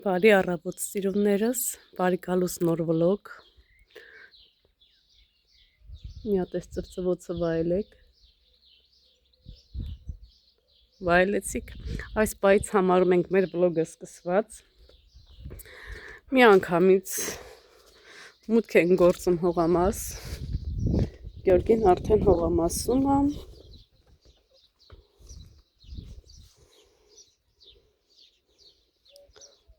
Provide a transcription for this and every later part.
Բարի առավոտ սիրուններս, բարի գալուս նոր վլոգ։ Մի հատ էս ծրծվոցը վայելեք։ Վայելեցիք։ Այս պայից համարում ենք մեր վլոգը սկսված։ Մի անգամից մուտք ենք գործում հողամաս։ Գյորգին արդեն հողամասում է։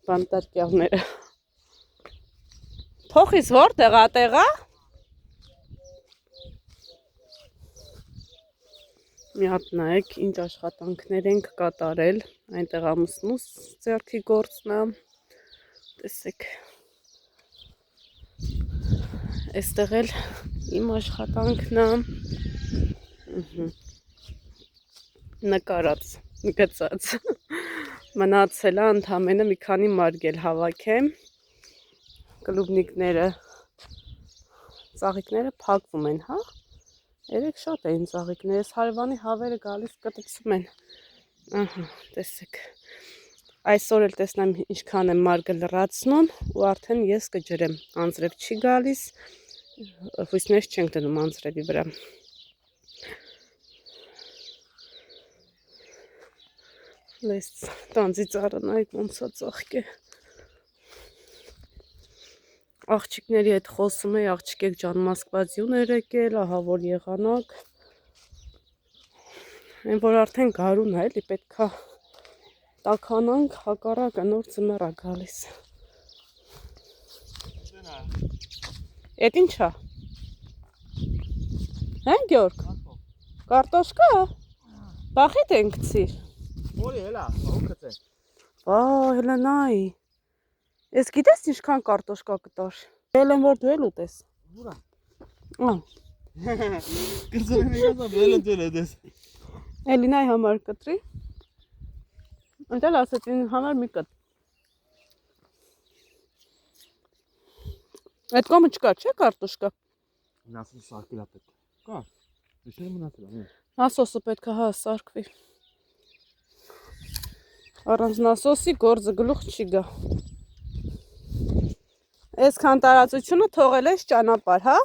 Բանտարկյալները։ Փոխիս որտեղ ատեղա։ Մի հատ նայեք, ինչ աշխատանքներ ենք կատարել, այնտեղ ամուսնուս ձեռքի գործն է, տեսեք, այստեղ էլ իմ աշխատանքն է, նկարած, գծած, մնացել է ընդամենը մի քանի մարգել հավաքեմ, կլուբնիկները, ծաղիկները փակվում են, հա? Երեք շատ էին ծաղիկներ, ես հարևանի հավերը գալիս կտցում են, ահա, տեսեք, այսօր էլ տեսնեմ ինչքան եմ մարգը լրացնում ու արդեն ես կջրեմ, անձրև չի գալիս, հույսներ չենք դնում անձրևի վրա։ Լես տանձի ծառը նայեք ոնց է ծաղկե։ Աղջիկների հետ խոսում էի, աղջիկեք ջան Մոսկվայից եկել, ահա որ եղանակ։ Այն որ արդեն գարուն է, էլի պետքա տաքանանք, հակառակը նոր ձմեռ է գալիս։ Էդ ինչ է։ Հա Գյորգ։ Կարտոշկա։ Բախիտ ենք ցիր։ Որի հելա, հոգացե։ Վա, հելա նայ։ Ես գիտես ինչքան կարտոշկա կտար։ Էլ եմ որ դու էլ ուտես։ Ուրա։ Ահա։ Կրծողին եկածա բելը դել էդես։ Էլի նայ համար կտրի։ Այնտեղ ասեց ին համար մի կտ։ Այդ կոմը չկա, չէ՞ կարտոշկա։ Նասոս սարկելա պետք։ Կա։ Միշտ մնացել է։ Նասոսը պետք է հա սարկվի։ Առանց նասոսի գործը գլուխ չի գա։ Այսքան տարածությունը թողել ես ճանապարհ, հա։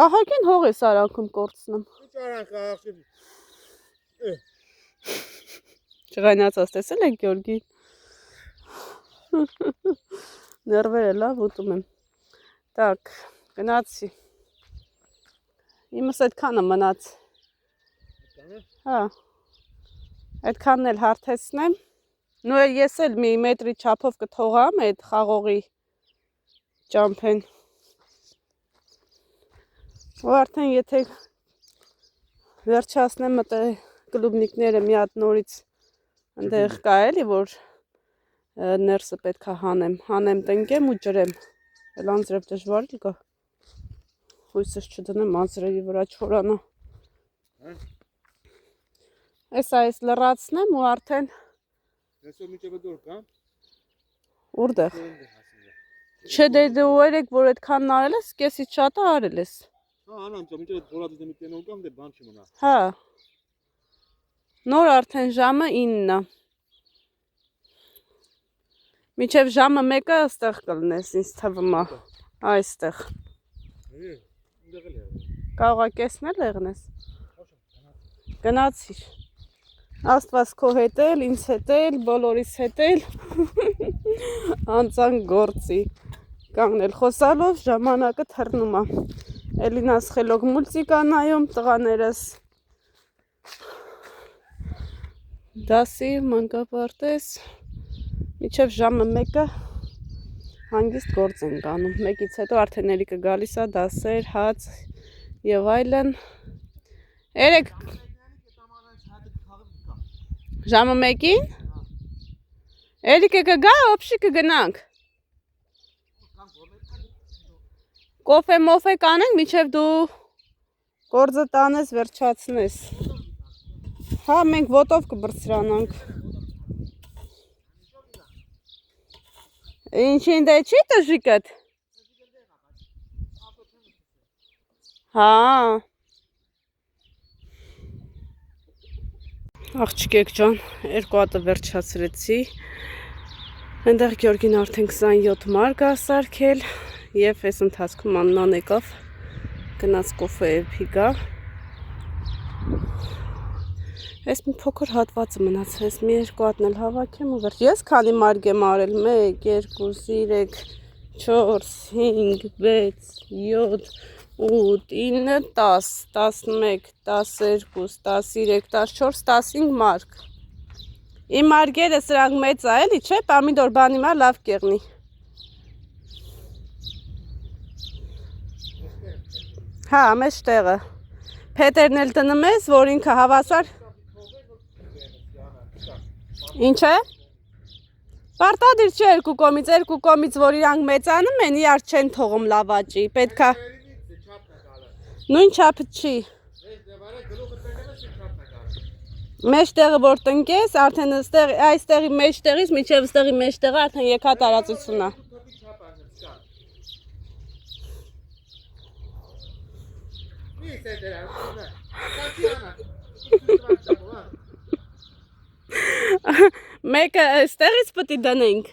Ահագին հող ես արանքում կորցնում։ Ինչ արանք աղջիկ։ Չղայնացած տեսել եք Գյորգի։ Ներվերը լավ ուտում եմ։ Так, գնացի։ Իմս այդքանը մնաց։ Հա։ Այդքանն էլ հարթեցնեմ։ Նու ես էլ մի մետրի չափով կթողամ այդ խաղողի ճամփեն։ Ու արդեն եթե վերջացնեմ մտե կլուբնիկները մի հատ նորից այնտեղ կա էլի որ ներսը պետքա հանեմ տնկեմ ու ջրեմ։ Էլ անձրև դժվար կա։ Հույսս չդնեմ անձրևի վրա չորանա։ Այս լրացնեմ ու արդեն Այսօր միջև դոր կա։ Որտեղ։ Չէ դե դու երեք որ այդքանն արել ես, կեսից շատը արել ես։ Հա, անամ, միջև փորած դեմի տենոլ կամ դե բան չի մնա։ Հա։ Նոր արդեն ժամը 9-ն է։ Միջև ժամը 1-ը այստեղ կլնես, ինձ թվում է։ Այստեղ։ Այնտեղ էլ է։ Կարող է կեսնել եղնես։ Գնացիր։ Աստված քո հետ էլ, ինձ հետ էլ, բոլորիս հետ էլ։ Անցան գործի։ Կանգնել խոսալով ժամանակը թռնում է։ Էլինաս խելոք մուլտիկա նայում տղաներս։ Դասի մանկապարտեզ։ Միջև ժամը 1-ը հանգիստ գործ ենք անում։ 1-ից հետո արդեն Էրիկը գալիս է դասեր, հաց եւ այլն։ Երեք ժամը 1-ին։ Էրիկը կգա, օբշի կգնանք։ Կոֆե մոֆե կանենք, միջև դու գործը տանես, վերջացնես։ Հա, մենք ոտով կբրցրանանք։ Ինչին դե չի տժիկդ։ Հա։ Աղջիկեք ջան, երկու հատը վերջացրեցի։ Այնտեղ Գյորգին արդեն 27 մարկ է սարքել եւ այս ընթացքում Աննան եկավ գնաց կոֆե պիգա։ Այս մի փոքր հատվածը մնացել, այս մի երկու հատն էլ հավաքեմ ու վերջ։ Ես քանի մարկ եմ արել 1 2 3 4 5 6 7 8 9 10 11 12 13 14 15 մարկ։ Իմ մարգերը սրանք մեծ է էլի, չէ՞, պամիդոր բանի մար լավ կեղնի։ Հա, մեծ տեղը։ Փետերն էլ դնում ես, որ ինքը հավասար։ Ինչ է։ Պարտադիր չէ երկու կողմից, որ իրանք մեծանում են, իրար չեն թողում լավաճի, պետքա նույն չափը չի։ Մեջտեղը որ տնկես, արդեն այստեղի մեջտեղից մինչև ստեղի մեջտեղը արդեն եկա տարածությունն է։ Մեկը ստեղից պտի դնենք։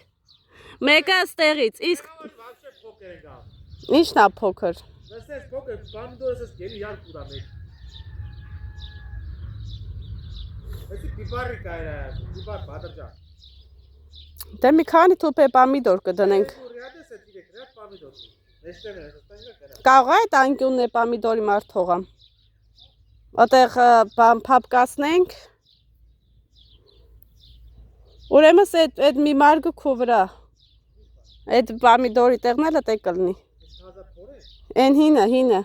Մեկը ստեղից, իսկ ինչն է փոքր։ Լսես փոքր, պամիդորը ես գերի յար կուրա մեկ։ Էսի պիպարի կայրա, պիպար բադրջա։ Դե մի քանի թուփ պամիդոր կդնենք։ Ռիադես է դիրեք, ռիադ պամիդոր։ Մեջտեղն է, ստանջա կերա։ Կարող է այդ անկյունն է պամիդորի մար թողամ։ Այդտեղ փապկացնենք։ Ուրեմն այդ մի մարգը քո վրա։ Այդ պամիդորի տեղն էլ է կլնի։ Են հինը։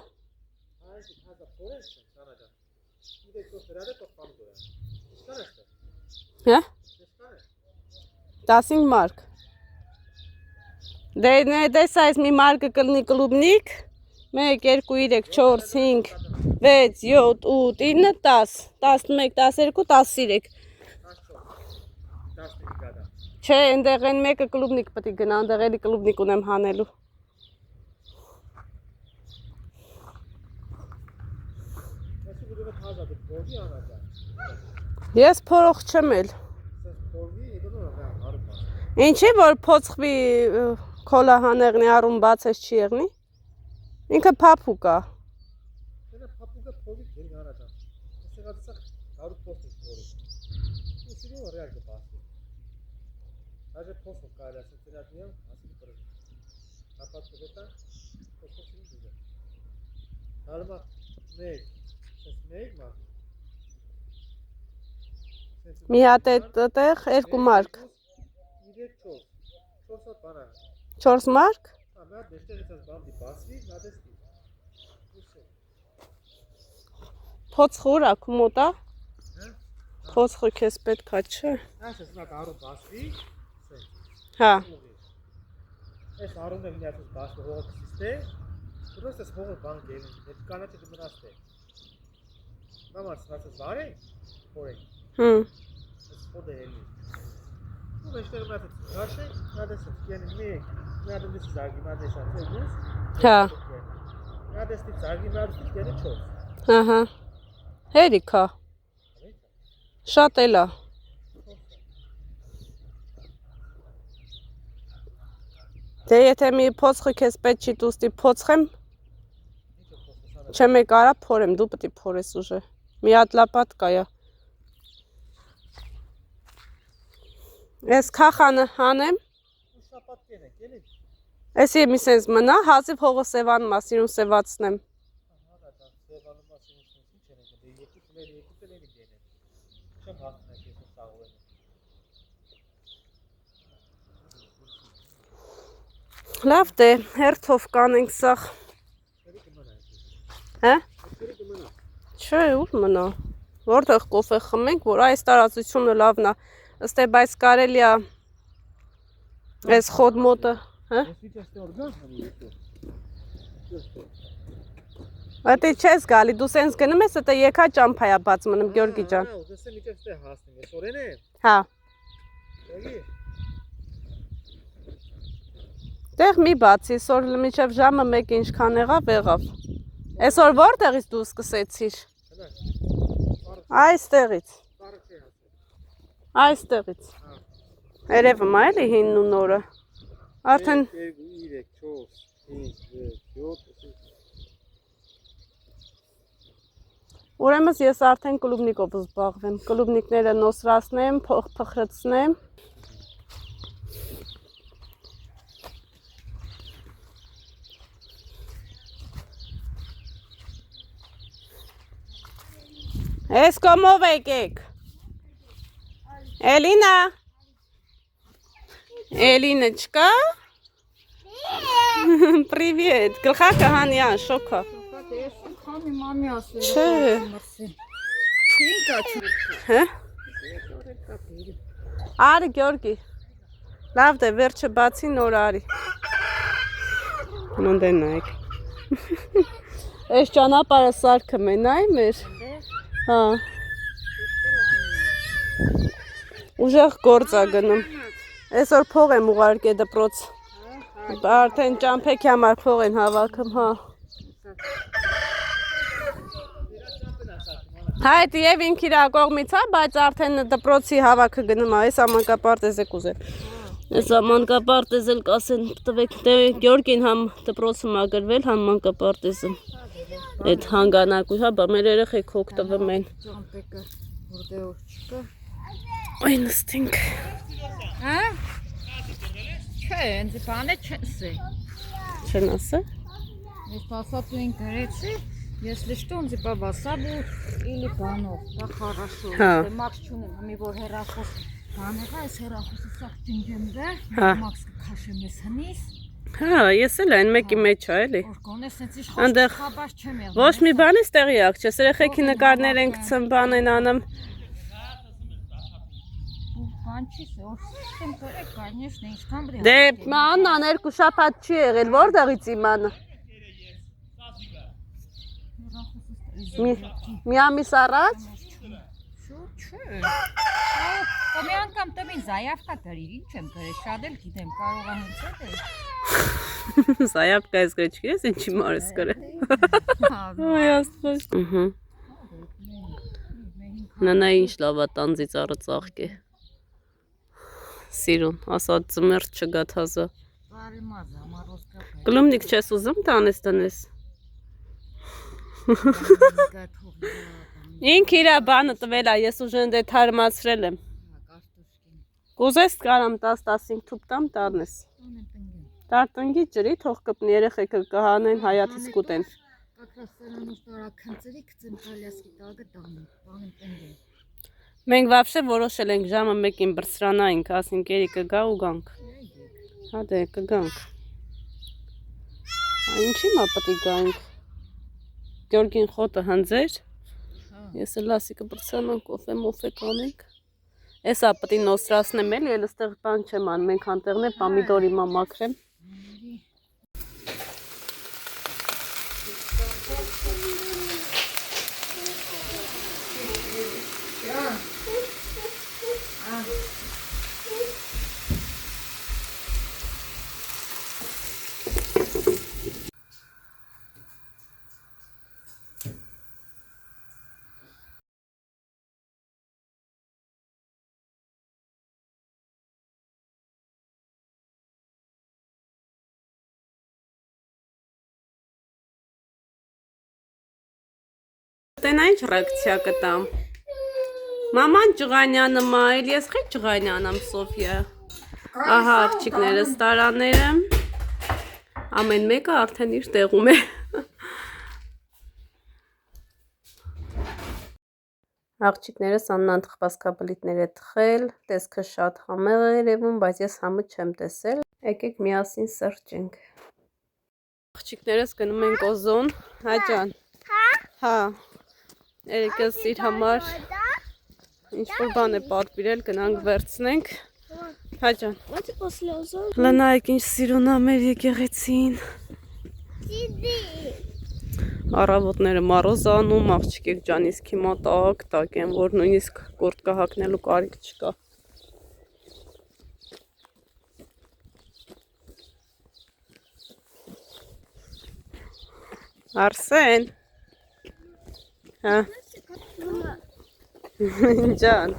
Հա? 15 մարկ։ Դես այս մի մարգը կլնի կլուբնիկ։ 1 2 3 4 5 6 7 8 9 10 11 12 13 Չէ, այնտեղ են մեկը կլուբնիկ պետք է գնա, այնտեղ էլի կլուբնիկ ունեմ հանելու։ Ես փորող չեմ էլ։ Ինչի որ փոցխվի քոլա հանեղնի առում բացես չի եղնի։ Ինքը փափուկ է։ Даже после когда я отнял, а потом это после Alma, մեկ, Մի հատ այդտեղ 2 մարկ։ 4 մարկ։ Փոց խորա կումոտա։ Փոց խո քեզ պետք է, չէ։ Հա։ Այս առունը գնացած բասը հողը կսիստե, просто с հողը բան գելին, այդ կանաչը կմնացտե։ Մամար սրացած վար է, խորեք։ Այս խոդը էլի։ Ու մեջտեղ մնացած գաշ է, նադեսած, կյանի մեկ, նադեսից զարգի մադեսան, ծեգուս։ Հա։ Նադեսից զարգի մադեսից կյանի չոց։ Ահա։ Հերիքա։ Շատ էլ է։ Դե եթե մի փոցխը քեզ պետք չի տուստի փոցխեմ, չեմ կարա փորեմ, դու պետք է փորես ուժը։ Մի հատ լապատ կայա։ Ես քախանը հանեմ։ Էսի մի սենց մնա, հազիվ հողը սևանում է, սիրուն սևացնեմ։ Լավ դե, հերթով կանենք սաղ։ Հա? Չէ, ուր մնա։ Որտեղ կոֆե խմենք, որ այս տարածությունը լավն է։ Ըստ է, բայց կարելի է այս խոդ մոտը, հա? Ատի չես գալի, դու սենց գնում ես, ատը եկա ճամփայա բաց մնում, Գյորգի ջան։ Հա։ Տեղ մի բացի, սոր մինչև ժամը 1 ինչքան եղավ։ Այսօր որտեղից դու սկսեցիր։ Այստեղից։ Այստեղից։ Երևում է էլի հինն ու նորը։ Արդեն 2, 3, 4, 5, 6, 7, ուրեմն ես արդեն կլուբնիկով զբաղվեմ։ Կլուբնիկները նոսրացնեմ, փխրեցնեմ։ Էս կոմով եկեք։ Էլինա։ Էլինա չկա։ Привет. Գլխակը հանյան, շոկա։ Չէ։ Հա։ Արի Գյորգի։ Լավ դե վերջը բացի նոր արի։ Նոնդեն նայեք։ Այս ճանապարհը սարքը մենայ մեր։ Հա։ Ուժեղ գործ ա գնում։ Այսօր փող եմ ուղարկել դպրոց։ Արդեն ճամփեքի համար փող են հավաքում, հա։ Հայտ եւ ինք իր կողմից է, բայց արդեն դպրոցի հավաքը գնում է, այս ամանկապարտեզ եք ուզել։ Այս ամանկապարտեզ էլ կասեն տվեք, Գյորգին համ դպրոցը մագրվել, համ մանկապարտեզը։ Այդ հանգանակույն, հա, բա մեր երեխեք օգտվում են։ Այ նստենք։ Հա? Չէ, ինձ բանը չսե։ Չեն ասա։ Ես посадуին գրեցի, если что, он типа васабу или банов, да хорошо. Макс չունեմ, համի որ հերախոս բաներա, այս հերախոսը սաղ ջնջեմ դե, Макս քաշեմ ես հնիս։ Հա, ես էլ այն մեկի մեջ է, էլի։ Օրգոնես sense իշխ խաբար չեմ եղել։ Ոչ մի բանից տեղյակ չես, երեխեքի նկարներ են գցում, բան են անում։ Բանչիս է, որ սիստեմ կրե, конечно, ինչքան բրի։ Դե, Աննան երկու շաբաթ չի եղել, որտեղից իմանը։ Մի ամիս առաջ։ Չէ։ Մի անգամ տվին զայավկա կրիր, ինչ եմ կրել, շատ էլ գիտեմ, կարող է հենց այդ է։ Զայավկա ես գրել չգիրես, ինչի մարես կրել։ Այ աստված։ Նանա ինչ լավ է տանձից առը ծաղկ է։ Սիրուն, ասած ծմերտ չգա թազա։ Կլումնիկ չես ուզում տանես տնես։ Ինք իրա բանը տվել է, ես ուժեն դե թարմացրել եմ։ Կուզես կարամ 10-15 թուփ տամ տառնես։ Տարտնգի ջրի թող կպնի երեխեքը կհանեն հայացից կուտեն։ Մենք վաբշե որոշել ենք ժամը 1-ին բրսրանայինք, ասինք երի կգա ու գանք։ Հա դե կգանք։ Ինչի մա պտի գանք։ Գյորգին խոտը հնձեր։ Ես էլ ասիկը բրսրանան կոֆե մոֆե կանենք։ Էսա պտի նոսրացնեմ էլի, էլ ստեղ բան չեմ ան, մենք անտեղն է պամիդորի մա մաքրեմ։ Տենա ինչ ռեակցիա կտամ։ Մաման ջղանյանը մա, էլ ես խի ջղանյանամ Սոֆիա։ Ահա աղջիկներս տարաները։ Ամեն մեկը արդեն իր տեղում է։ Աղջիկներս Աննան թխվածքաբլիթներ է թխել, տեսքը շատ համեղ է երևում, բայց ես համը չեմ տեսել։ Եկեք միասին սրճենք։ Աղջիկներս գնում են Կոզոն, հա ջան։ Հա։ Երեկս իր համար ինչ-որ բան է պատվիրել, գնանք վերցնենք։ Հա ջան։ Լնայեք ինչ սիրուն ա մեր եկեղեցին։ Առավոտները մարոզ անում, աղջիկեք ջան, իսկ հիմա տակ են, որ նույնիսկ կորտկա հագնելու կարիք չկա։ Արսեն։ Հա։ Ջան։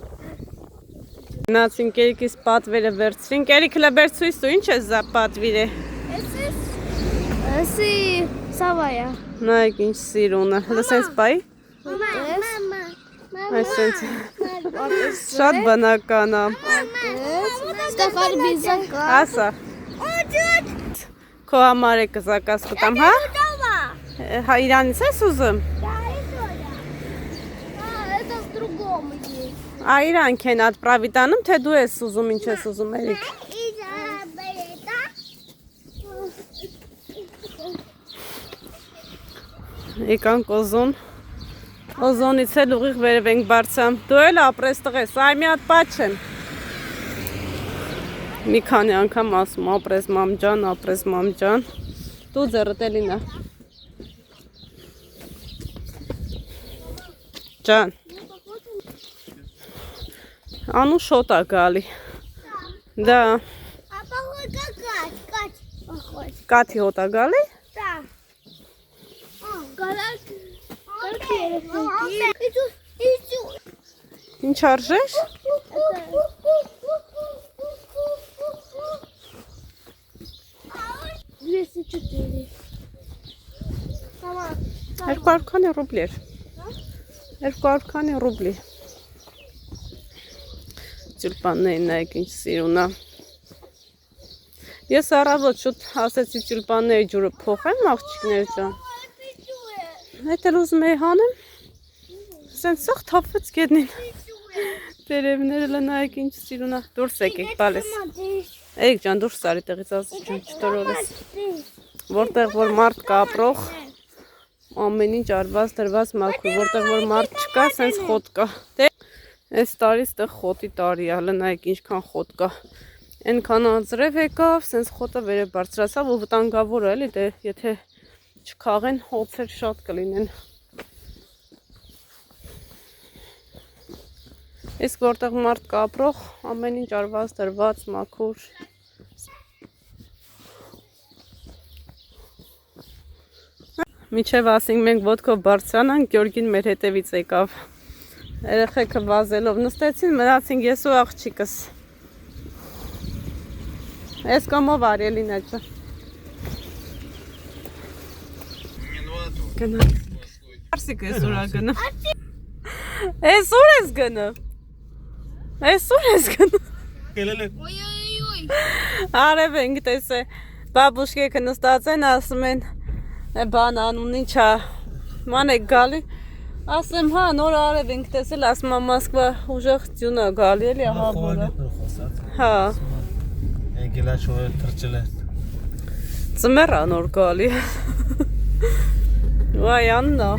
Գնացինք Երիկիս պատվերը վերցրինք։ Երիկը լաբերցույս ու ինչ ես զա պատվիրը։ Էսի սավայա։ Նայեք ինչ սիրունը։ Լսես բայ։ Մամա։ Այսպես շատ բնական է։ Ստեփան բիզակա։ Ասա։ Քո համար է կզակաս խտամ, հա։ Հա իրանից ես ուզում։ Это в другом есть. Ա իրանք են отправить անում, թե դու ես ուզում, ինչ ես ուզում, Երիկ։ Եկանք Օզոն։ Օզոնից էլ ուղիղ վերև ենք բարձամ։ Դու էլ ապրես տղես, այ մի հատ պաչ եմ։ Մի քանի անգամ ասում ապրես մամջան։ Դու ձեռդ էլինա։ Ջան։ Անու շոտ է գալի։ Դա Папа, хоть какать похож. կաթի հոտ է գալի։ Да. Иду. Ինչ արժես։ 204. Мама. 200 քանի ռուբլի էր։ 200 քանի ռուբլի։ Տյուլպաններին նայեք ինչ սիրուն է։ Ես առավոտ շուտ ասեցի տյուլպանների ջուրը փոխեմ, աղջիկներ ջան։ Հետ էլ ուզում էի հանեմ։ Սենց սող թափվեց գետնին։ Տերևները նայեք ինչ սիրուն է։ Դուրս եկեք, բալես։ Երիկ ջան, դուրս արի տեղից ասի ջան, չտորորես։ Որտեղ որ մարդ կա ապրող, ամեն ինչ արված դրված մաքուր, որտեղ որ մարդ չկա, սենց խոտ կա։ Այս տարի ստեղ խոտի տարի է, նայեք ինչքան խոտ կա։ Այնքան անձրև եկավ, սենց խոտը վերև բարձրացավ ու վտանգավոր է, էլի, դե եթե չքաղեն, հոցեր շատ կլինեն։ Իսկ որտեղ մարդ կա ապրող, ամեն ինչ արված դրված մաքուր։ Միջև ասենք մենք ոտքով բարձրանանք, Գյորգին մեր հետևից եկավ։ Երեխեքը վազելով նստեցին, մնացինք ես ու աղջիկս։ Ես կամով արելին աջա։ Գնա։ Արսիկ ես ուրա գնա։ Ես ուր ես գնա։ Ես ուր ես գնա։ Ой-ой-ой. Արև ենք տեսե, բաբուշկեքը նստած են, ասում են, բան անում ինչա, ման եք գալի, ասեմ հա, նոր արև ենք տեսել, ասում է Մոսկվա ուժեղ ձյուն է գալի, էլի ահա բորա։ Հա։ Եգելա շոյը թրջել է։ Ձմեռ է նոր գալի։ Վայ Աննա։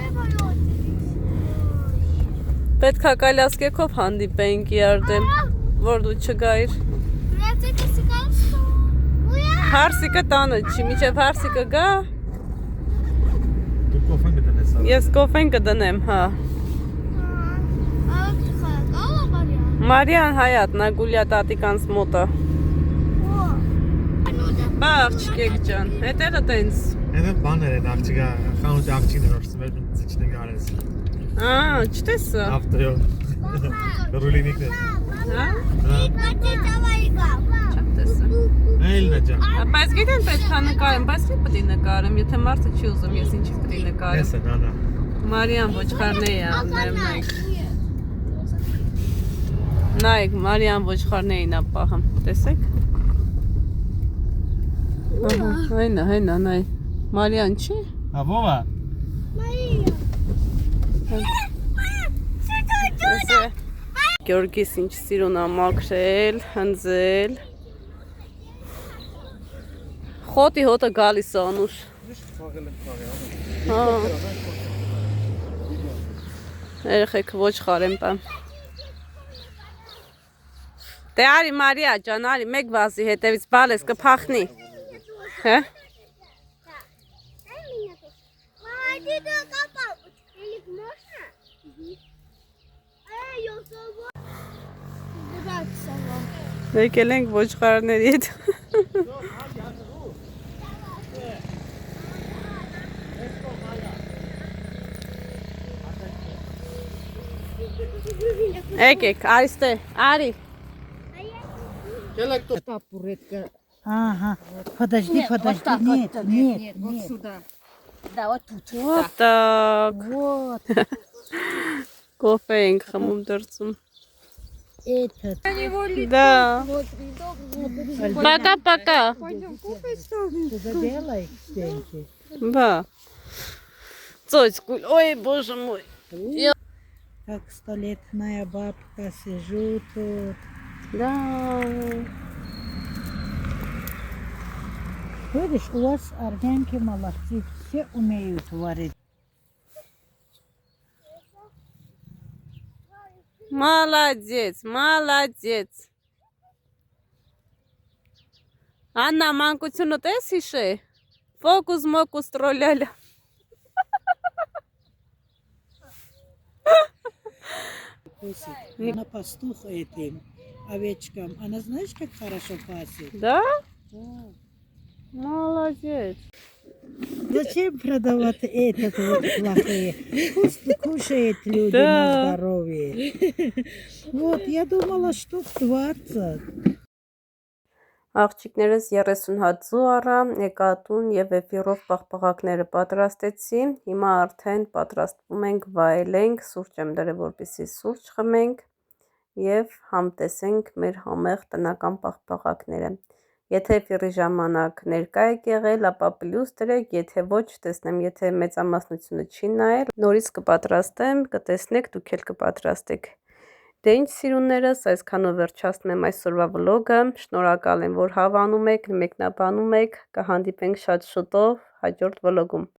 Պետք է կալյասկեքով հանդիպեինք իարդեմ, որ դու չգայիր։ Հարսիկը տանը չի, միջև հարսիկը գա, Դու կոֆեն կդնես ա։ ես կոֆեն կդնեմ, հա։ Մարիան հայատ, նա գուլյա տատիկանց մոտը։ Բա աղջիկեք ջան, հետերը տենց։ Եվ բաներ են աղջիկա, խանութի աղջիկներ որսում էր ծիչնենք արես։ Չտեսը։ Ավտոյով, ռուլինիկներ։ Հա։ Չտեսը։ Այլն է ջան։ Բայց գիտեն պետք է նկարեմ, բայց մի պետք է նկարեմ, եթե մարդը չի ուզում, ես ինչի պետք է նկարեմ։ Ես է նանա։ Մարիան ոչխարներ է անում, նայեք։ Նայեք, Մարիան ոչխարներին է պահում, տեսեք։ Հենա, նայ։ Մարիան չի։ Աբովա։ Գյորգիս ինչ սիրուն է մաքրել, հնձել։ Խոտի հոտը գալիս է անուշ։ Հա։ Երեխեքը ոչխար են պահում։ Դե արի Մարիա ջան, արի մեկ վազի հետևից բալես կփախնի։ Հա։ Եկել ենք ոչխարների հետ։ Եկեք, այստեղ, արի։ Табуретка. Ага. Подожди, подожди. так, Нет, вот, нет, вот нет. сюда. Да, вот тут. Вот так. Вот Կոֆե ենք խմում դրսում։ этот. Да. Смотри, Пока-пока. пойдем кофе ставим. Ты заделай стенки. Да. Цоцкуль. Ой, боже мой. Как столетняя бабка сижу тут. Да. Видишь, у вас армянки молодцы, все умеют варить. Молодец, молодец։ Աննա, մանկությունը տես հիշե։ Ֆոկուս մոկուս տրոլյալը։ Она пастух этим овечкам. Она знаешь, как хорошо пасет? Да? Да. Молодец։ Зачем продавать этот вот плохие? Пусть кушают люди Да. на здоровье. Вот, я думала, штук 20. Աղջիկներս 30 հատ ձու առա, եկա տուն եւ էֆիրով պաղպաղակները պատրաստեցի։ Հիմա արդեն պատրաստվում ենք վայելենք, սուրճ եմ դրել, որպեսզի սուրճ խմենք եւ համտեսենք մեր համեղ տնական պաղպաղակները։ Եթե էֆիրի ժամանակ ներկա եք եղել, ապա պլյուս դրեք, եթե ոչ, տեսնեմ, եթե մեծամասնությունը չի նայել, նորից կպատրաստեմ, կտեսնեք, դուք էլ կպատրաստեք։ Դե ինչ սիրուններս, այսքանով վերջացնում եմ այսօրվա վլոգը, շնորհակալ եմ, որ հավանում եք, մեկնաբանում եք, կհանդիպենք շատ շուտով հաջորդ վլոգում։